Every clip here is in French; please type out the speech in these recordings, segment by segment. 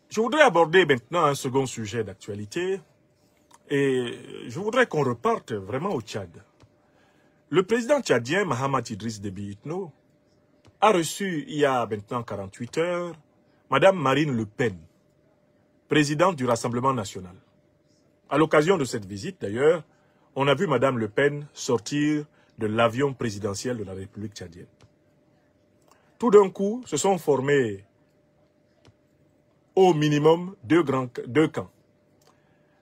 Je voudrais aborder maintenant un second sujet d'actualité et je voudrais qu'on reparte vraiment au Tchad. Le président tchadien Mahamat Idriss Déby Itno a reçu il y a maintenant 48 heures Madame Marine Le Pen, présidente du Rassemblement national. À l'occasion de cette visite d'ailleurs, on a vu Madame Le Pen sortir de l'avion présidentiel de la République tchadienne. Tout d'un coup, se sont formés au minimum deux camps.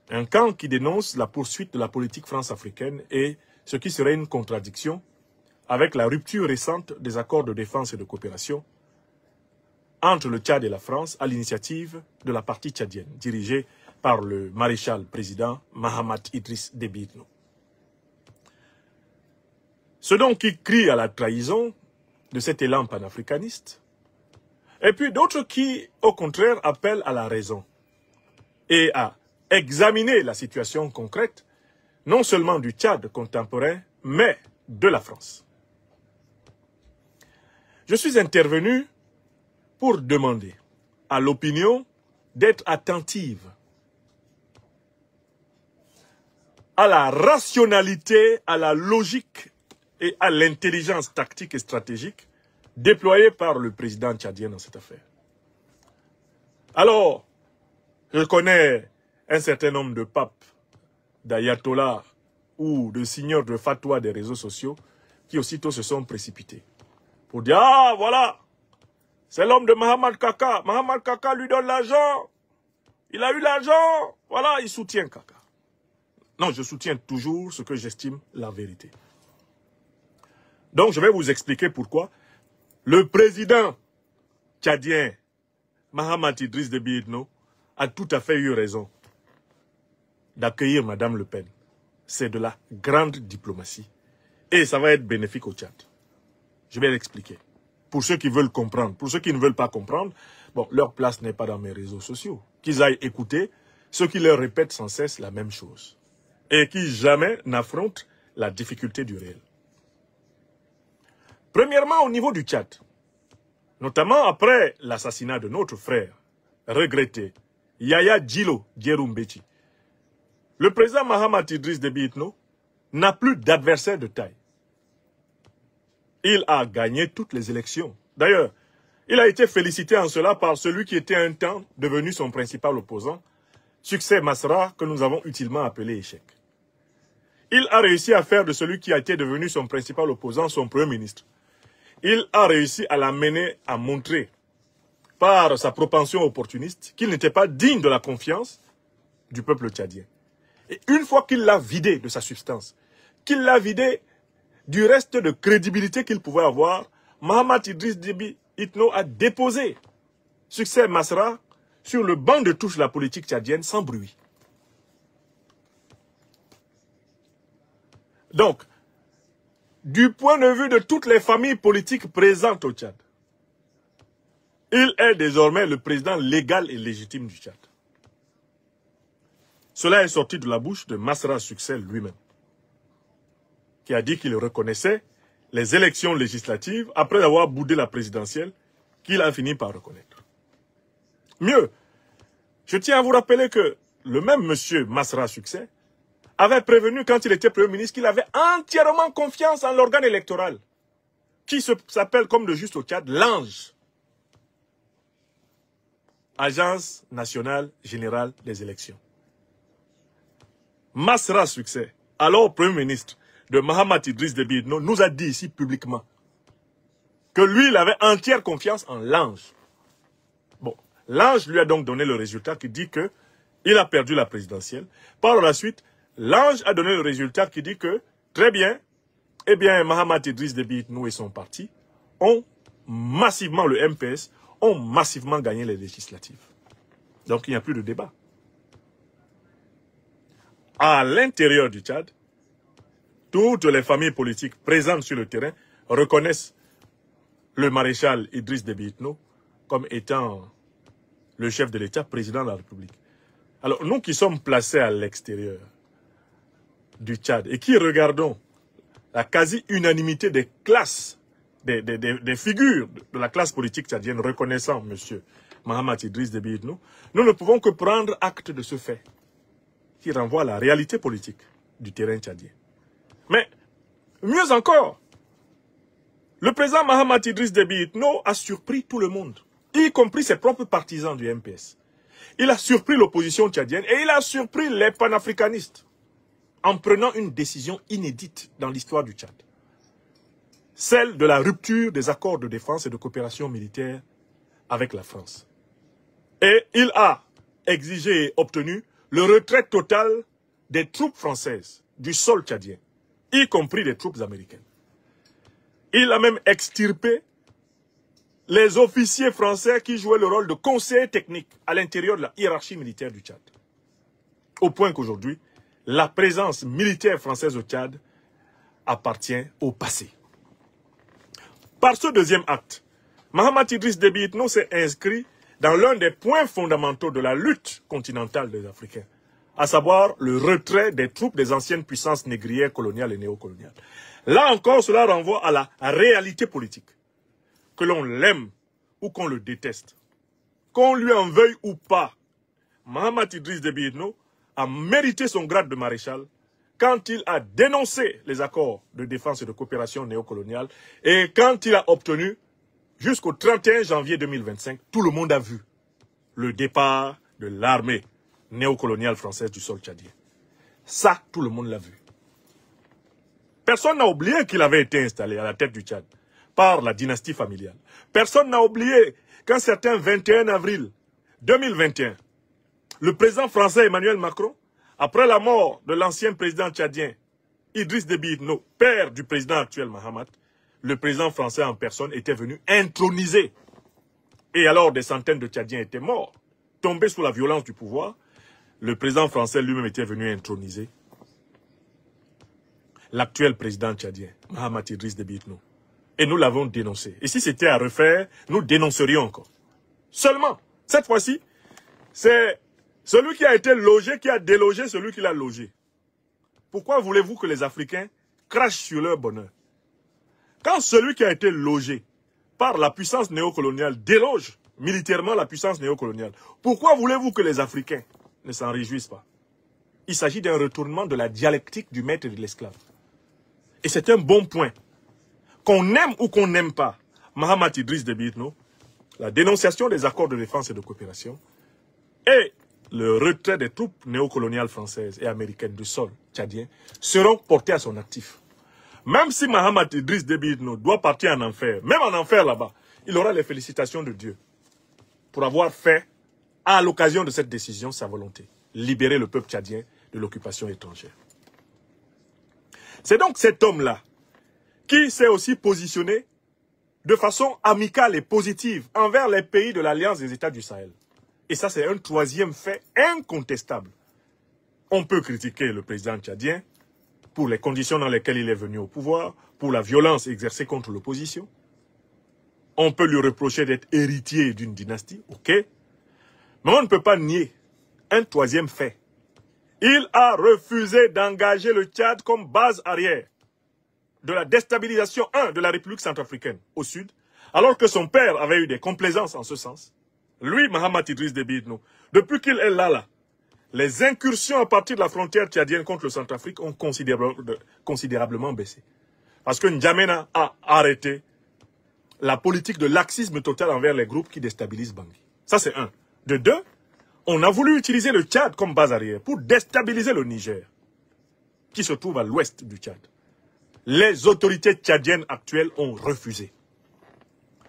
Un camp qui dénonce la poursuite de la politique france-africaine et ce qui serait une contradiction avec la rupture récente des accords de défense et de coopération entre le Tchad et la France à l'initiative de la partie tchadienne, dirigée par le maréchal président Mahamat Idriss Déby Itno. Ceux donc qui crient à la trahison de cet élan panafricaniste, et puis d'autres qui, au contraire, appellent à la raison et à examiner la situation concrète, non seulement du Tchad contemporain, mais de la France. Je suis intervenu pour demander à l'opinion d'être attentive à la rationalité, à la logique et à l'intelligence tactique et stratégique déployée par le président tchadien dans cette affaire. Alors, je connais un certain nombre de papes, d'ayatollahs ou de signeurs de fatwa des réseaux sociaux qui aussitôt se sont précipités pour dire « Ah, voilà, c'est l'homme de Mahamat Kaka. Mahamat Kaka lui donne l'argent. Il a eu l'argent. Voilà, il soutient Kaka. » Non, je soutiens toujours ce que j'estime la vérité. Donc, je vais vous expliquer pourquoi le président tchadien Mahamat Idriss Déby Itno a tout à fait eu raison d'accueillir Madame Le Pen. C'est de la grande diplomatie. Et ça va être bénéfique au Tchad. Je vais l'expliquer. Pour ceux qui veulent comprendre. Pour ceux qui ne veulent pas comprendre, bon, leur place n'est pas dans mes réseaux sociaux. Qu'ils aillent écouter ceux qui leur répètent sans cesse la même chose. Et qui jamais n'affrontent la difficulté du réel. Premièrement, au niveau du Tchad, notamment après l'assassinat de notre frère, regretté, Yaya Djilo Djeroumbéti, le président Mahamat Idriss Déby Itno n'a plus d'adversaire de taille. Il a gagné toutes les élections. D'ailleurs, il a été félicité en cela par celui qui était un temps devenu son principal opposant, Succès Masra, que nous avons utilement appelé échec. Il a réussi à faire de celui qui a été devenu son principal opposant son premier ministre. Il a réussi à l'amener à montrer, par sa propension opportuniste, qu'il n'était pas digne de la confiance du peuple tchadien. Et une fois qu'il l'a vidé de sa substance, qu'il l'a vidé du reste de crédibilité qu'il pouvait avoir, Mahamat Idriss Déby Itno a déposé Succès Masra sur le banc de touche de la politique tchadienne sans bruit. Donc, du point de vue de toutes les familles politiques présentes au Tchad, il est désormais le président légal et légitime du Tchad. Cela est sorti de la bouche de Masra Succès lui-même, qui a dit qu'il reconnaissait les élections législatives après avoir boudé la présidentielle qu'il a fini par reconnaître. Mieux, je tiens à vous rappeler que le même monsieur Masra Succès avait prévenu quand il était Premier ministre qu'il avait entièrement confiance en l'organe électoral, qui s'appelle comme de juste au Tchad, l'ANGE, Agence nationale générale des élections. Masra Succès, alors Premier ministre de Mahamat Idriss Déby Itno, nous a dit ici publiquement que lui, il avait entière confiance en l'ANGE. Bon, l'ANGE lui a donc donné le résultat qui dit que il a perdu la présidentielle. Par la suite, l'ANGE a donné le résultat qui dit que, très bien, eh bien, Mahamat Idriss Déby Itno et son parti ont massivement, le MPS, ont massivement gagné les législatives. Donc, il n'y a plus de débat. À l'intérieur du Tchad, toutes les familles politiques présentes sur le terrain reconnaissent le maréchal Idriss Déby Itno comme étant le chef de l'État, président de la République. Alors, nous qui sommes placés à l'extérieur du Tchad et qui regardons la quasi-unanimité des classes, des figures de la classe politique tchadienne reconnaissant M. Mahamat Idriss Déby Itno, nous ne pouvons que prendre acte de ce fait, qui renvoie à la réalité politique du terrain tchadien. Mais, mieux encore, le président Mahamat Idriss Déby Itno a surpris tout le monde, y compris ses propres partisans du MPS. Il a surpris l'opposition tchadienne et il a surpris les panafricanistes en prenant une décision inédite dans l'histoire du Tchad. Celle de la rupture des accords de défense et de coopération militaire avec la France. Et il a exigé et obtenu le retrait total des troupes françaises du sol tchadien, y compris des troupes américaines. Il a même extirpé les officiers français qui jouaient le rôle de conseillers techniques à l'intérieur de la hiérarchie militaire du Tchad. Au point qu'aujourd'hui, la présence militaire française au Tchad appartient au passé. Par ce deuxième acte, Mahamat Idriss Déby Itno s'est inscrit dans l'un des points fondamentaux de la lutte continentale des Africains, à savoir le retrait des troupes des anciennes puissances négrières coloniales et néocoloniales. Là encore, cela renvoie à la réalité politique. Que l'on l'aime ou qu'on le déteste, qu'on lui en veuille ou pas, Mahamat Idriss Déby Itno a mérité son grade de maréchal quand il a dénoncé les accords de défense et de coopération néocoloniale et quand il a obtenu, jusqu'au 31 janvier 2025, tout le monde a vu le départ de l'armée néocoloniale française du sol tchadien. Ça, tout le monde l'a vu. Personne n'a oublié qu'il avait été installé à la tête du Tchad par la dynastie familiale. Personne n'a oublié qu'un certain 21 avril 2021, le président français Emmanuel Macron, après la mort de l'ancien président tchadien Idriss Déby Itno, père du président actuel Mahamat, le président français en personne était venu introniser. Et alors des centaines de Tchadiens étaient morts, tombés sous la violence du pouvoir. Le président français lui-même était venu introniser l'actuel président tchadien, Mahamat Idriss Déby Itno. Et nous l'avons dénoncé. Et si c'était à refaire, nous dénoncerions encore. Seulement, cette fois-ci, c'est celui qui a été logé qui a délogé celui qui l'a logé. Pourquoi voulez-vous que les Africains crachent sur leur bonheur? Quand celui qui a été logé par la puissance néocoloniale déloge militairement la puissance néocoloniale, pourquoi voulez-vous que les Africains ne s'en réjouissent pas? Il s'agit d'un retournement de la dialectique du maître et de l'esclave. Et c'est un bon point. Qu'on aime ou qu'on n'aime pas Mahamat Idriss Déby Itno, la dénonciation des accords de défense et de coopération et le retrait des troupes néocoloniales françaises et américaines du sol tchadien seront portés à son actif. Même si Mahamat Idriss Déby Itno doit partir en enfer, même en enfer là-bas, il aura les félicitations de Dieu pour avoir fait, à l'occasion de cette décision, sa volonté. Libérer le peuple tchadien de l'occupation étrangère. C'est donc cet homme-là qui s'est aussi positionné de façon amicale et positive envers les pays de l'Alliance des États du Sahel. Et ça, c'est un troisième fait incontestable. On peut critiquer le président tchadien pour les conditions dans lesquelles il est venu au pouvoir, pour la violence exercée contre l'opposition. On peut lui reprocher d'être héritier d'une dynastie, ok. Mais on ne peut pas nier un troisième fait. Il a refusé d'engager le Tchad comme base arrière de la déstabilisation, de la République centrafricaine au sud, alors que son père avait eu des complaisances en ce sens. Lui, Mahamat Idriss Déby Itno, depuis qu'il est là, les incursions à partir de la frontière tchadienne contre le Centrafrique ont considérablement baissé. Parce que N'Djamena a arrêté la politique de laxisme total envers les groupes qui déstabilisent Bangui. Ça, c'est un. De deux, on a voulu utiliser le Tchad comme base arrière pour déstabiliser le Niger, qui se trouve à l'ouest du Tchad. Les autorités tchadiennes actuelles ont refusé.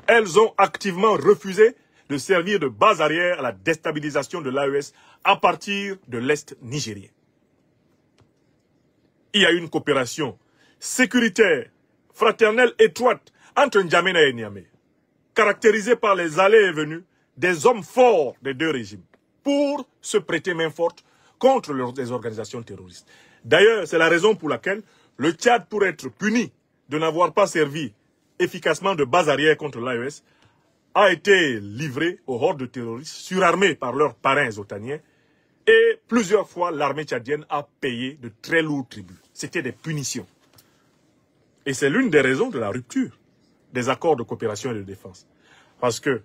Elles ont activement refusé de servir de base arrière à la déstabilisation de l'AES à partir de l'Est nigérien. Il y a une coopération sécuritaire, fraternelle, étroite entre N'Djamena et Niamey, caractérisée par les allées et venues des hommes forts des deux régimes, pour se prêter main forte contre les organisations terroristes. D'ailleurs, c'est la raison pour laquelle le Tchad, pour être puni de n'avoir pas servi efficacement de base arrière contre l'AES, a été livré aux hordes terroristes surarmées par leurs parrains otaniens et plusieurs fois l'armée tchadienne a payé de très lourds tributs. C'était des punitions. Et c'est l'une des raisons de la rupture des accords de coopération et de défense. Parce que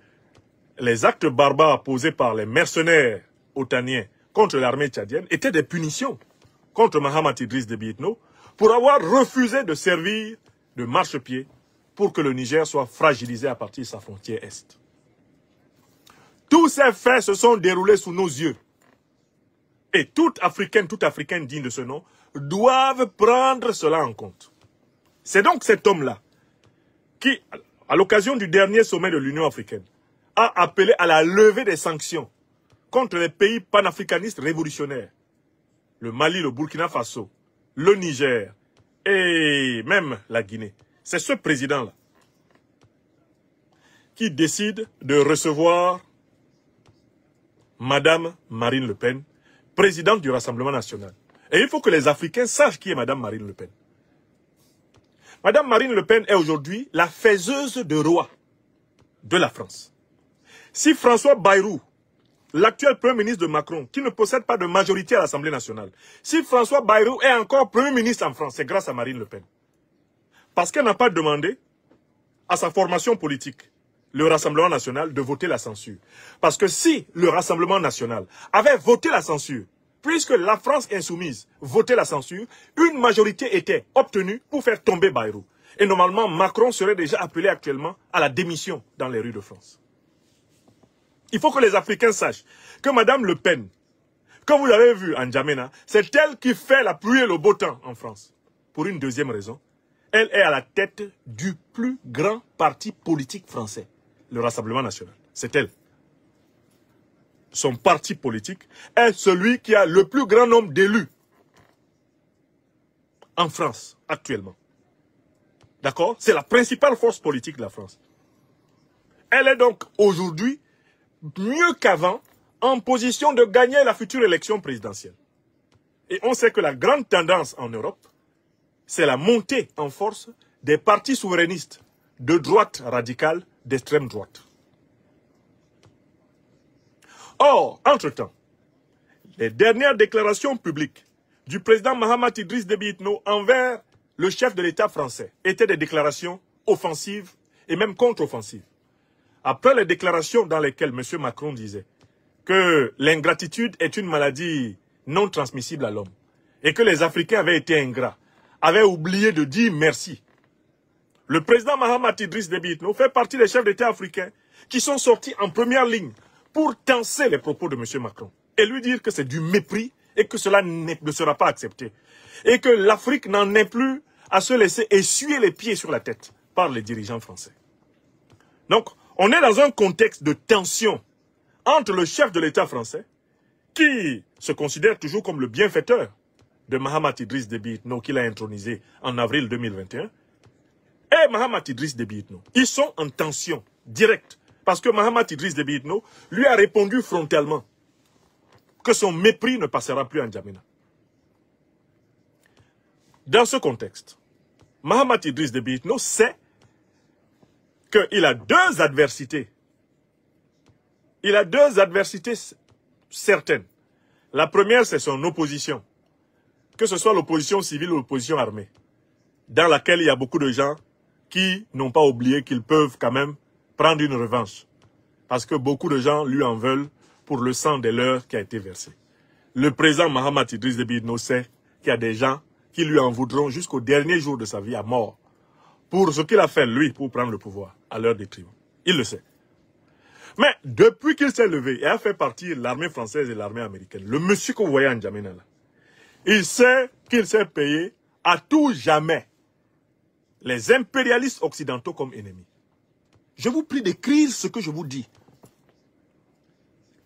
les actes barbares posés par les mercenaires otaniens contre l'armée tchadienne étaient des punitions contre Mahamat Idriss Déby Itno pour avoir refusé de servir de marchepied pour que le Niger soit fragilisé à partir de sa frontière Est. Tous ces faits se sont déroulés sous nos yeux. Et tout Africain digne de ce nom, doivent prendre cela en compte. C'est donc cet homme-là qui, à l'occasion du dernier sommet de l'Union africaine, a appelé à la levée des sanctions contre les pays panafricanistes révolutionnaires, le Mali, le Burkina Faso, le Niger et même la Guinée. C'est ce président-là qui décide de recevoir Madame Marine Le Pen, présidente du Rassemblement national. Et il faut que les Africains sachent qui est Madame Marine Le Pen. Madame Marine Le Pen est aujourd'hui la faiseuse de roi de la France. Si François Bayrou, l'actuel Premier ministre de Macron, qui ne possède pas de majorité à l'Assemblée nationale, si François Bayrou est encore Premier ministre en France, c'est grâce à Marine Le Pen. Parce qu'elle n'a pas demandé à sa formation politique, le Rassemblement national, de voter la censure. Parce que si le Rassemblement national avait voté la censure, puisque la France insoumise votait la censure, une majorité était obtenue pour faire tomber Bayrou. Et normalement, Macron serait déjà appelé actuellement à la démission dans les rues de France. Il faut que les Africains sachent que Madame Le Pen, comme vous avez vu en N'Djamena, c'est elle qui fait la pluie et le beau temps en France. Pour une deuxième raison, elle est à la tête du plus grand parti politique français, le Rassemblement national. C'est elle. Son parti politique est celui qui a le plus grand nombre d'élus en France actuellement. D'accord? C'est la principale force politique de la France. Elle est donc aujourd'hui, mieux qu'avant, en position de gagner la future élection présidentielle. Et on sait que la grande tendance en Europe, c'est la montée en force des partis souverainistes de droite radicale, d'extrême droite. Or, entre-temps, les dernières déclarations publiques du président Mahamat Idriss Déby Itno envers le chef de l'État français étaient des déclarations offensives et même contre-offensives. Après les déclarations dans lesquelles M. Macron disait que l'ingratitude est une maladie non transmissible à l'homme et que les Africains avaient été ingrats, avaient oublié de dire merci. Le président Mahamat Idriss Déby Itno fait partie des chefs d'État africains qui sont sortis en première ligne pour tenser les propos de M. Macron et lui dire que c'est du mépris et que cela ne sera pas accepté. Et que l'Afrique n'en est plus à se laisser essuyer les pieds sur la tête par les dirigeants français. Donc, on est dans un contexte de tension entre le chef de l'État français, qui se considère toujours comme le bienfaiteur de Mahamat Idriss Déby Itno, qu'il a intronisé en avril 2021, et Mahamat Idriss Déby Itno. Ils sont en tension directe, parce que Mahamat Idriss Déby Itno lui a répondu frontalement que son mépris ne passera plus en N'Djamena. Dans ce contexte, Mahamat Idriss Déby Itno sait qu'il a deux adversités. Il a deux adversités certaines. La première, c'est son opposition. Que ce soit l'opposition civile ou l'opposition armée, dans laquelle il y a beaucoup de gens qui n'ont pas oublié qu'ils peuvent quand même prendre une revanche. Parce que beaucoup de gens lui en veulent pour le sang des leurs qui a été versé. Le président Mahamat Idriss Déby Itno sait qu'il y a des gens qui lui en voudront jusqu'au dernier jour de sa vie à mort pour ce qu'il a fait, lui, pour prendre le pouvoir à leur détriment. Il le sait. Mais depuis qu'il s'est levé et a fait partir l'armée française et l'armée américaine, le monsieur que vous voyez en N'Djamena là, il sait qu'il s'est payé à tout jamais les impérialistes occidentaux comme ennemis. Je vous prie d'écrire ce que je vous dis.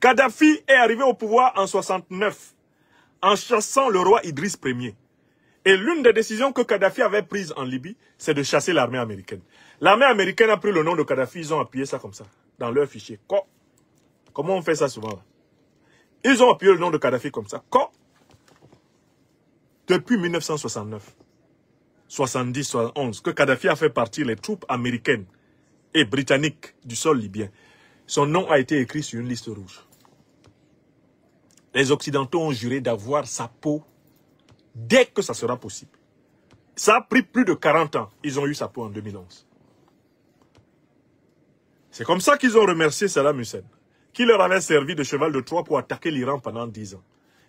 Kadhafi est arrivé au pouvoir en 69 en chassant le roi Idriss Ier. Et l'une des décisions que Kadhafi avait prises en Libye, c'est de chasser l'armée américaine. L'armée américaine a pris le nom de Kadhafi, ils ont appuyé ça comme ça, dans leur fichier. Comment on fait ça souvent là? Ils ont appuyé le nom de Kadhafi comme ça. Depuis 1969, 70, 71, que Kadhafi a fait partir les troupes américaines et britanniques du sol libyen. Son nom a été écrit sur une liste rouge. Les Occidentaux ont juré d'avoir sa peau dès que ça sera possible. Ça a pris plus de 40 ans. Ils ont eu sa peau en 2011. C'est comme ça qu'ils ont remercié Saddam Hussein, qui leur avait servi de cheval de Troie pour attaquer l'Iran pendant 10 ans.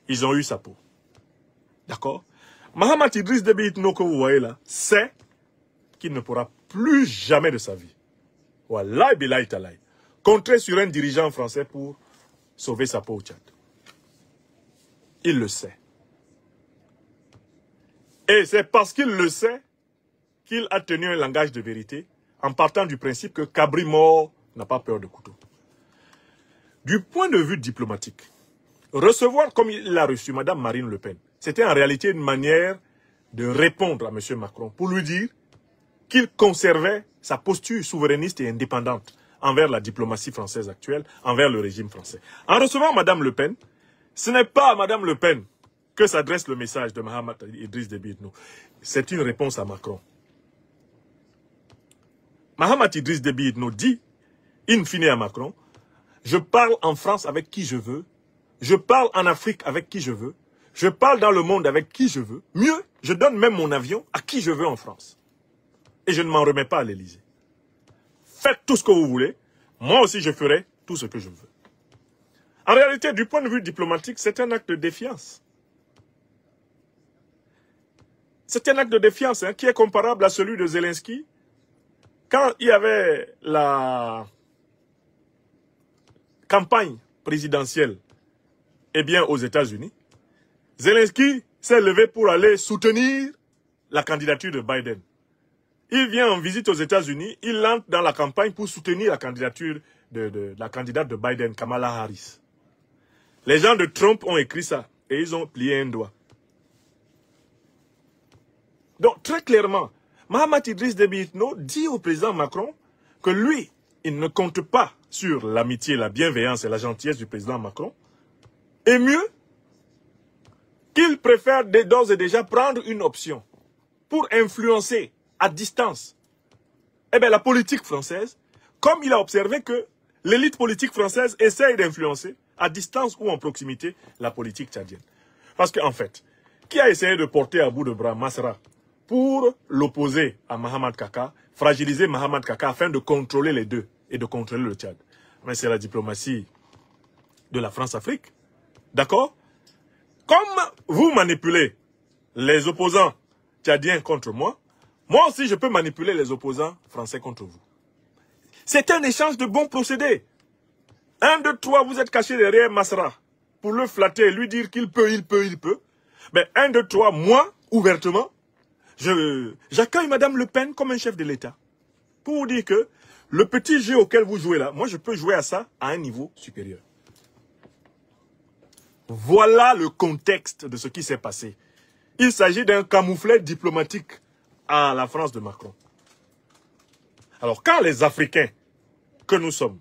Ils ont eu sa peau. D'accord? Mahamat Idriss Déby Itno que vous voyez là, c'est qu'il ne pourra plus jamais de sa vie, wallahi billahi talaï, compter sur un dirigeant français pour sauver sa peau au Tchad. Il le sait. Et c'est parce qu'il le sait qu'il a tenu un langage de vérité en partant du principe que cabri mort n'a pas peur de couteau. Du point de vue diplomatique, recevoir comme il l'a reçu Mme Marine Le Pen, c'était en réalité une manière de répondre à M. Macron pour lui dire qu'il conservait sa posture souverainiste et indépendante envers la diplomatie française actuelle, envers le régime français. En recevant Mme Le Pen, ce n'est pas à Mme Le Pen que s'adresse le message de Mahamat Idriss Déby Itno. C'est une réponse à Macron. Mahamat Idriss Déby Itno dit, in fine à Macron, je parle en France avec qui je veux, je parle en Afrique avec qui je veux, je parle dans le monde avec qui je veux. Mieux, je donne même mon avion à qui je veux en France. Et je ne m'en remets pas à l'Élysée. Faites tout ce que vous voulez, moi aussi je ferai tout ce que je veux. En réalité, du point de vue diplomatique, c'est un acte de défiance. C'est un acte de défiance qui est comparable à celui de Zelensky quand il y avait la campagne présidentielle aux États-Unis. Zelensky s'est levé pour aller soutenir la candidature de Biden. Il vient en visite aux États-Unis, il entre dans la campagne pour soutenir la candidature de la candidate de Biden, Kamala Harris. Les gens de Trump ont écrit ça et ils ont plié un doigt. Donc, très clairement, Mahamat Idriss Déby Itno dit au président Macron que lui, il ne compte pas sur l'amitié, la bienveillance et la gentillesse du président Macron. Et mieux, qu'il préfère d'ores et déjà prendre une option pour influencer à distance la politique française, comme il a observé que l'élite politique française essaye d'influencer à distance ou en proximité la politique tchadienne. Parce qu'en fait, qui a essayé de porter à bout de bras Masra pour l'opposer à Mahamat Kaka, fragiliser Mahamat Kaka afin de contrôler les deux et de contrôler le Tchad? Mais c'est la diplomatie de la France-Afrique. D'accord? Comme vous manipulez les opposants tchadiens contre moi, moi aussi je peux manipuler les opposants français contre vous. C'est un échange de bons procédés. 1, 2, 3, vous êtes caché derrière Masra pour le flatter et lui dire qu'il peut. Mais 1, 2, 3, moi, ouvertement, j'accueille Mme Le Pen comme un chef de l'État. Pour vous dire que le petit jeu auquel vous jouez là, moi je peux jouer à ça à un niveau supérieur. Voilà le contexte de ce qui s'est passé. Il s'agit d'un camouflet diplomatique à la France de Macron. Alors quand les Africains que nous sommes,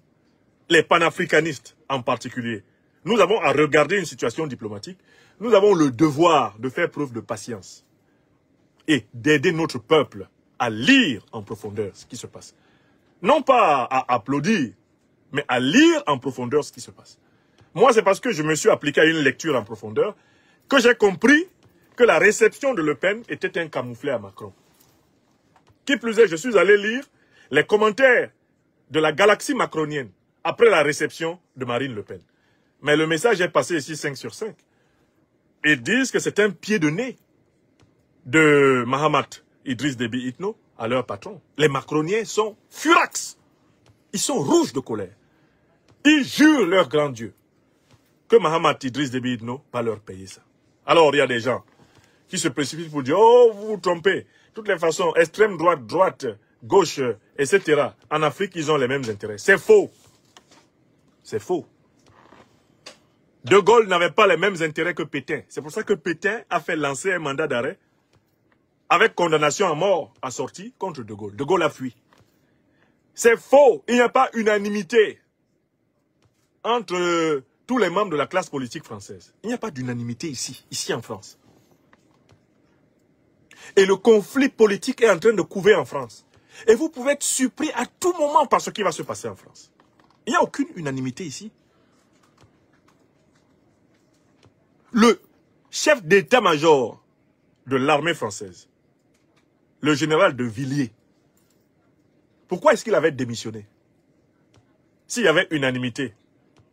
les panafricanistes en particulier, nous avons à regarder une situation diplomatique, nous avons le devoir de faire preuve de patience et d'aider notre peuple à lire en profondeur ce qui se passe. Non pas à applaudir, mais à lire en profondeur ce qui se passe. Moi, c'est parce que je me suis appliqué à une lecture en profondeur que j'ai compris que la réception de Le Pen était un camouflet à Macron. Qui plus est, je suis allé lire les commentaires de la galaxie macronienne après la réception de Marine Le Pen. Mais le message est passé ici 5 sur 5. Ils disent que c'est un pied de nez de Mahamat Idriss Déby Itno à leur patron. Les macroniens sont furax. Ils sont rouges de colère. Ils jurent leur grand Dieu que Mahamat Idriss Déby Itno va leur payer ça. Alors il y a des gens qui se précipitent pour dire « Oh, vous vous trompez. De toutes les façons, extrême droite, droite, gauche, etc. En Afrique, ils ont les mêmes intérêts. » C'est faux. C'est faux. De Gaulle n'avait pas les mêmes intérêts que Pétain. C'est pour ça que Pétain a fait lancer un mandat d'arrêt avec condamnation à mort assortie contre De Gaulle. De Gaulle a fui. C'est faux. Il n'y a pas unanimité entre tous les membres de la classe politique française. Il n'y a pas d'unanimité ici en France. Et le conflit politique est en train de couver en France. Et vous pouvez être surpris à tout moment par ce qui va se passer en France. Il n'y a aucune unanimité ici. Le chef d'état-major de l'armée française, le général de Villiers, pourquoi est-ce qu'il avait démissionné? s'il y avait unanimité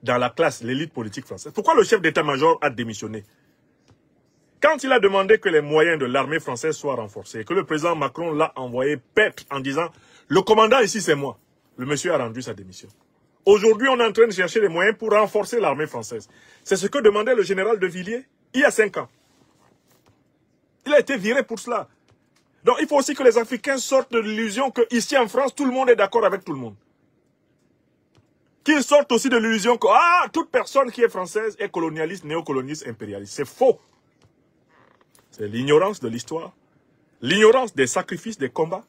dans la classe, l'élite politique française, pourquoi le chef d'état-major a démissionné? Quand il a demandé que les moyens de l'armée française soient renforcés, que le président Macron l'a envoyé paître en disant « Le commandant ici, c'est moi », le monsieur a rendu sa démission. Aujourd'hui, on est en train de chercher les moyens pour renforcer l'armée française. C'est ce que demandait le général de Villiers il y a 5 ans. Il a été viré pour cela. Donc, il faut aussi que les Africains sortent de l'illusion qu'ici en France, tout le monde est d'accord avec tout le monde. Qu'ils sortent aussi de l'illusion que toute personne qui est française est colonialiste, néocolonialiste, impérialiste. C'est faux. C'est l'ignorance de l'histoire, l'ignorance des sacrifices, des combats,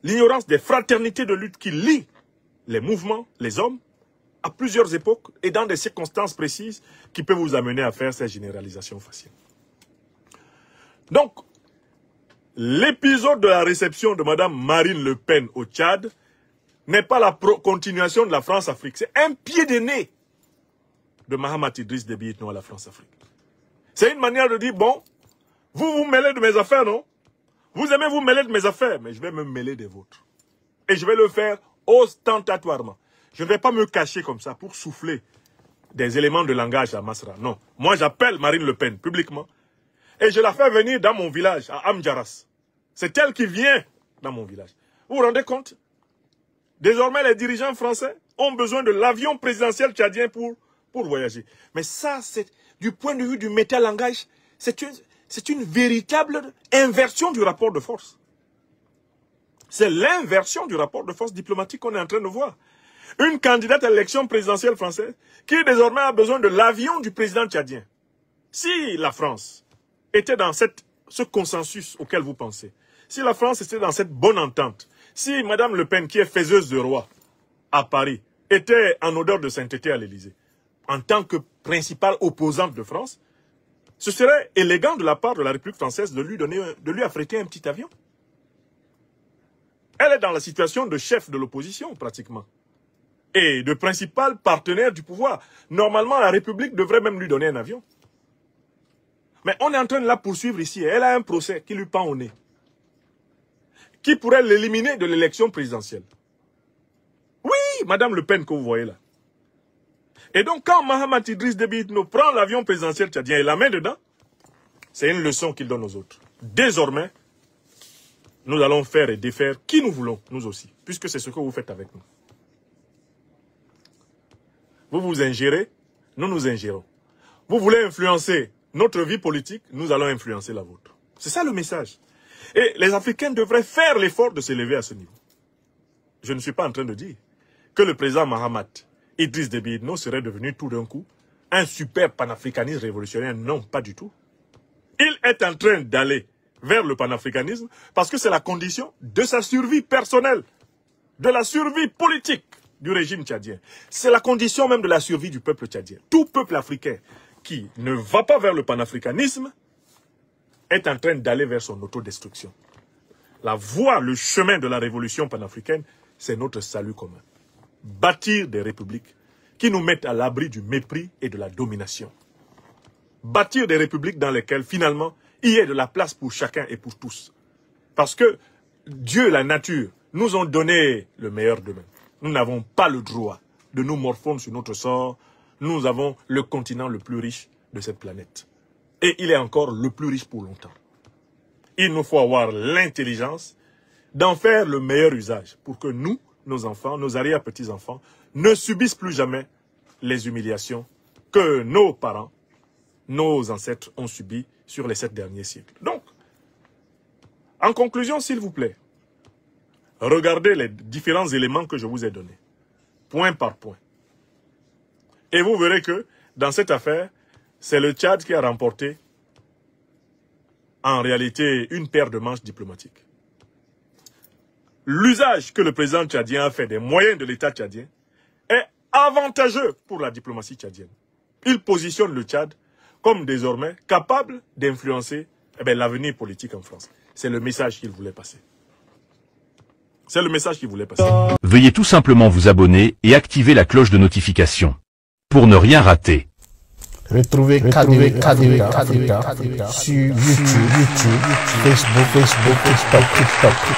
l'ignorance des fraternités de lutte qui lient les mouvements, les hommes, à plusieurs époques et dans des circonstances précises qui peuvent vous amener à faire ces généralisations faciles. Donc, l'épisode de la réception de Mme Marine Le Pen au Tchad n'est pas la continuation de la France-Afrique. C'est un pied de nez de Mahamat Idriss Déby Itno à la France-Afrique. C'est une manière de dire, bon, vous vous mêlez de mes affaires, non? Vous aimez vous mêler de mes affaires, mais je vais me mêler des vôtres. Et je vais le faire ostentatoirement. Je ne vais pas me cacher comme ça pour souffler des éléments de langage à Masra. Non. Moi, j'appelle Marine Le Pen publiquement et je la fais venir dans mon village, à Amdjaras. C'est elle qui vient dans mon village. Vous vous rendez compte? Désormais, les dirigeants français ont besoin de l'avion présidentiel tchadien pour voyager. Mais ça, c'est du point de vue du métalangage, c'est une véritable inversion du rapport de force. C'est l'inversion du rapport de force diplomatique qu'on est en train de voir. Une candidate à l'élection présidentielle française qui désormais a besoin de l'avion du président tchadien. Si la France était dans ce consensus auquel vous pensez, si la France était dans cette bonne entente, si Mme Le Pen, qui est faiseuse de roi à Paris, était en odeur de sainteté à l'Élysée, en tant que principale opposante de France, ce serait élégant de la part de la République française de lui affréter un petit avion. Elle est dans la situation de chef de l'opposition, pratiquement. Et de principal partenaire du pouvoir. Normalement, la République devrait même lui donner un avion. Mais on est en train de la poursuivre ici. Elle a un procès qui lui pend au nez. Qui pourrait l'éliminer de l'élection présidentielle. Oui, Madame Le Pen que vous voyez là. Et donc, quand Mahamat Idriss Déby Itno prend l'avion présidentiel tchadien et la main dedans, c'est une leçon qu'il donne aux autres. Désormais, nous allons faire et défaire qui nous voulons, nous aussi, puisque c'est ce que vous faites avec nous. Vous vous ingérez, nous nous ingérons. Vous voulez influencer notre vie politique, nous allons influencer la vôtre. C'est ça le message. Et les Africains devraient faire l'effort de s'élever à ce niveau. Je ne suis pas en train de dire que le président Mahamat Idriss Déby Itno serait devenu tout d'un coup un super panafricaniste révolutionnaire. Non, pas du tout. Il est en train d'aller vers le panafricanisme parce que c'est la condition de sa survie personnelle, de la survie politique du régime tchadien. C'est la condition même de la survie du peuple tchadien. Tout peuple africain qui ne va pas vers le panafricanisme est en train d'aller vers son autodestruction. La voie, le chemin de la révolution panafricaine, c'est notre salut commun. Bâtir des républiques qui nous mettent à l'abri du mépris et de la domination. Bâtir des républiques dans lesquelles, finalement, il y ait de la place pour chacun et pour tous. Parce que Dieu, la nature, nous ont donné le meilleur d'eux-mêmes. Nous n'avons pas le droit de nous morfondre sur notre sort. Nous avons le continent le plus riche de cette planète. Et il est encore le plus riche pour longtemps. Il nous faut avoir l'intelligence d'en faire le meilleur usage pour que nous, nos enfants, nos arrière-petits-enfants, ne subissent plus jamais les humiliations que nos parents, nos ancêtres ont subies sur les 7 derniers siècles. Donc, en conclusion, s'il vous plaît, regardez les différents éléments que je vous ai donnés, point par point. Et vous verrez que, dans cette affaire, c'est le Tchad qui a remporté, en réalité, une paire de manches diplomatiques. L'usage que le président tchadien a fait des moyens de l'État tchadien est avantageux pour la diplomatie tchadienne. Il positionne le Tchad comme désormais capable d'influencer l'avenir politique en France. C'est le message qu'il voulait passer. C'est le message qu'il voulait passer. Veuillez tout simplement vous abonner et activer la cloche de notification pour ne rien rater. Retrouvez KDV Africa sur YouTube, Facebook, TikTok.